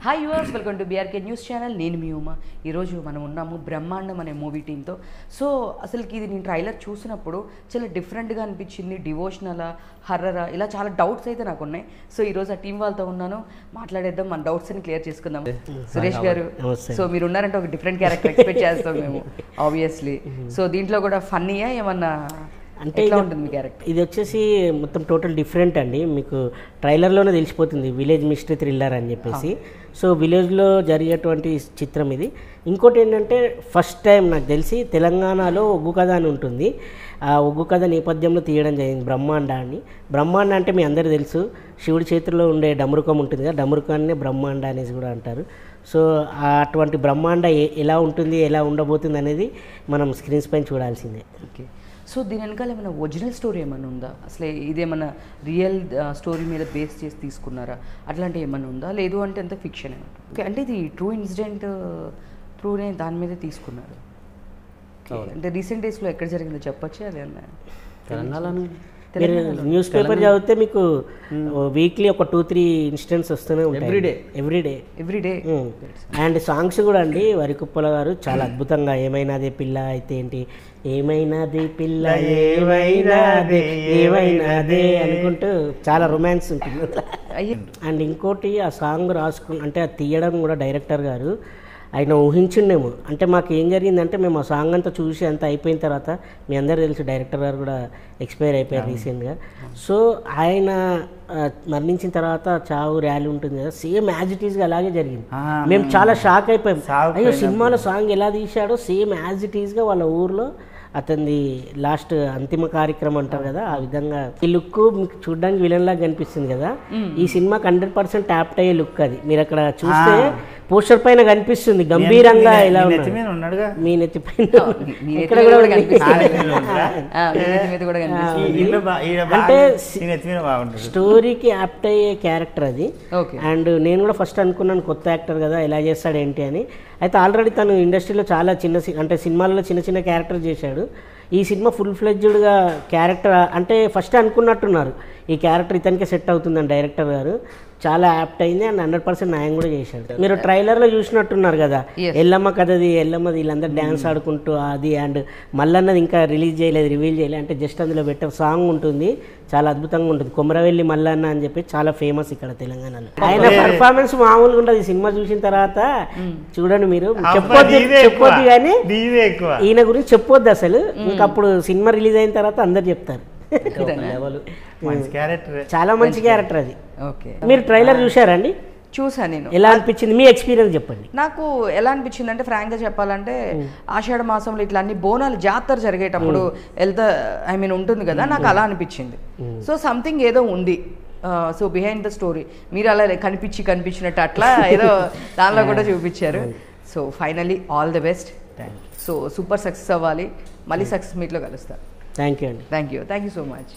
Hi yours, welcome to BRK news channel. నేను మీ ఉమా. ఈరోజు మనం ఉన్నాము బ్రహ్మాండం అనే మూవీ టీంతో. సో అసలుకి ఇది నేను ట్రైలర్ చూసినప్పుడు చాలా డిఫరెంట్గా అనిపించింది. డివోషనలా, హర్రరా, ఇలా చాలా డౌట్స్ అయితే నాకు ఉన్నాయి. సో ఈరోజు ఆ టీం వాళ్ళతో ఉన్నాను, మాట్లాడేద్దాం, మన డౌట్స్ అని క్లియర్ చేసుకుందాం. సురేష్ గారు, సో మీరు ఉన్నారంటే ఒక డిఫరెంట్ క్యారెక్టర్ ఎక్స్పెక్ట్ చేస్తాం మేము ఆబ్వియస్లీ. సో దీంట్లో కూడా ఫన్నీయా ఏమన్నా అంటే ఇది వచ్చేసి మొత్తం టోటల్ డిఫరెంట్ అండి. మీకు ట్రైలర్లోనే తెలిసిపోతుంది విలేజ్ మిస్టరీ థ్రిల్లర్ అని చెప్పేసి. సో విలేజ్లో జరిగేటువంటి చిత్రం ఇది. ఇంకోటి ఏంటంటే ఫస్ట్ టైం నాకు తెలిసి తెలంగాణలో ఒగ్గు కథ అని ఉంటుంది. ఆ ఒగ్గు కథ నేపథ్యంలో తీయడం జరిగింది బ్రహ్మాండాన్ని. బ్రహ్మాండ అంటే మీ అందరికీ తెలుసు, శివుడి చేతిలో ఉండే డమరుకం ఉంటుంది కదా, డమరుకాన్నే బ్రహ్మాండ అనేసి కూడా అంటారు. సో అటువంటి బ్రహ్మాండ ఎలా ఉంటుంది, ఎలా ఉండబోతుంది అనేది మనం స్క్రీన్స్ పైన చూడాల్సిందే. ఓకే. సో దీని వెనకాల ఏమైనా ఒరిజినల్ స్టోరీ ఏమైనా ఉందా? అసలు ఇదేమన్నా రియల్ స్టోరీ మీద బేస్ చేసి తీసుకున్నారా? అట్లాంటివి ఏమైనా ఉందా? లేదు అంటే అంత ఫిక్షన్ ఏమంటారు? ఓకే, అంటే ఇది ట్రూ ఇన్సిడెంట్ ట్రూనే దాని మీద తీసుకున్నారు. అంటే రీసెంట్ డేస్లో ఎక్కడ జరిగిందో చెప్పొచ్చు. అది అన్న తెలంగాణలో న్యూస్ పేపర్ చదివితే మీకు వీక్లీ ఒక 2-3 ఇన్సిడెంట్స్ వస్తూనే ఉంటాయి ఎవ్రీడే. అండ్ సాంగ్స్ కూడా అండి, వరికుప్పల గారు చాలా అద్భుతంగా ఏమైనాదే పిల్ల అయితే ఏంటి, ఏమైనాది పిల్ల ఏమైనాదే అనుకుంటూ చాలా రొమాన్స్ ఉంటుంది. అండ్ ఇంకోటి ఆ సాంగ్ అంటే అది తీయడం కూడా డైరెక్టర్ గారు ఆయన ఊహించిండేమో. అంటే మాకు ఏం జరిగిందంటే మేము ఆ సాంగ్ అంతా చూసి అంతా అయిపోయిన తర్వాత, మీ అందరూ తెలుసు డైరెక్టర్ గారు కూడా ఎక్స్పైర్ అయిపోయారు రీసెంట్గా. సో ఆయన మరణించిన తర్వాత చావు ర్యాలీ ఉంటుంది కదా, సేమ్ యాజ్ ఇట్ ఈస్గా అలాగే జరిగింది. మేము చాలా షాక్ అయిపోయాం. అయ్యో సినిమాలో సాంగ్ ఎలా తీశాడో సేమ్ యాజ్ ఇట్ ఈస్గా వాళ్ళ ఊర్లో అతనిది లాస్ట్ అంతిమ కార్యక్రమం అంటారు కదా, ఆ విధంగా ఈ లుక్ మీకు చూడడానికి విలన్ లాగా కనిపిస్తుంది కదా. ఈ సినిమాకి 100% ట్యాప్ట్ అయ్యే లుక్ అది. మీరు అక్కడ చూస్తే పోస్టర్ పైన కనిపిస్తుంది గంభీరంగా ఇలా ఉన్నాడు. మీ నెత్తి పైన అంటే స్టోరీకి యాప్ట్ అయ్యే క్యారెక్టర్ అది. అండ్ నేను కూడా ఫస్ట్ అనుకున్నాను కొత్త యాక్టర్ కదా ఎలా చేస్తాడు ఏంటి అని. అయితే ఆల్రెడీ తను ఇండస్ట్రీలో చాలా అంటే సినిమాల్లో చిన్న చిన్న క్యారెక్టర్ చేశాడు. ఈ సినిమా ఫుల్ ఫ్లెడ్జ్డ్గా క్యారెక్టర్ అంటే ఫస్ట్ అనుకున్నట్టున్నారు ఈ క్యారెక్టర్ ఇతనికే సెట్ అవుతుందని డైరెక్టర్ గారు. చాలా యాప్ట్ అయింది అండ్ 100% న్యాయం కూడా చేశాడు. మీరు ట్రైలర్లో చూసినట్టున్నారు కదా, ఎల్లమ్మ కథది, ఎల్లమ్మది వీళ్ళందరూ డ్యాన్స్ ఆడుకుంటూ అది. అండ్ మల్లన్నది ఇంకా రివీల్ చేయలేదు. అంటే జస్ట్ అందులో పెట్టే సాంగ్ ఉంటుంది, చాలా అద్భుతంగా ఉంటుంది. కొమరవెల్లి మల్లన్న అని చెప్పి చాలా ఫేమస్ ఇక్కడ తెలంగాణలో. ఆయన పర్ఫార్మెన్స్ మామూలుగా ఉంటుంది. ఈ సినిమా చూసిన తర్వాత చూడండి, మీరు చెప్పొద్దు కానీ ఈయన గురించి చెప్పొద్దు అసలు. ఇంకప్పుడు సినిమా రిలీజ్ అయిన తర్వాత అందరు చెప్తారు. చాలా మంచి క్యారెక్టర్ అది. ఓకే, మీరు ట్రైలర్ చూసారండి? చూసాను నేను. ఎలా అనిపించింది, మీ ఎక్స్పీరియన్స్ చెప్పండి. నాకు ఎలా అనిపించింది అంటే, ఫ్రాంక్గా చెప్పాలంటే ఆషాఢ మాసంలో ఇట్లా అన్ని బోనాలు జాతర జరిగేటప్పుడు ఉంటుంది కదా, నాకు అలా అనిపించింది. సో సంథింగ్ ఏదో ఉంది. సో బిహైండ్ ద స్టోరీ మీరు అలా కనిపించినట్టు అట్లా ఏదో దానిలో కూడా చూపించారు. So finally all the best. So super success అవ్వాలి. మళ్ళీ సక్సెస్ మీట్లో కలుస్తారు. థ్యాంక్ యూ అండి. Thank you so much.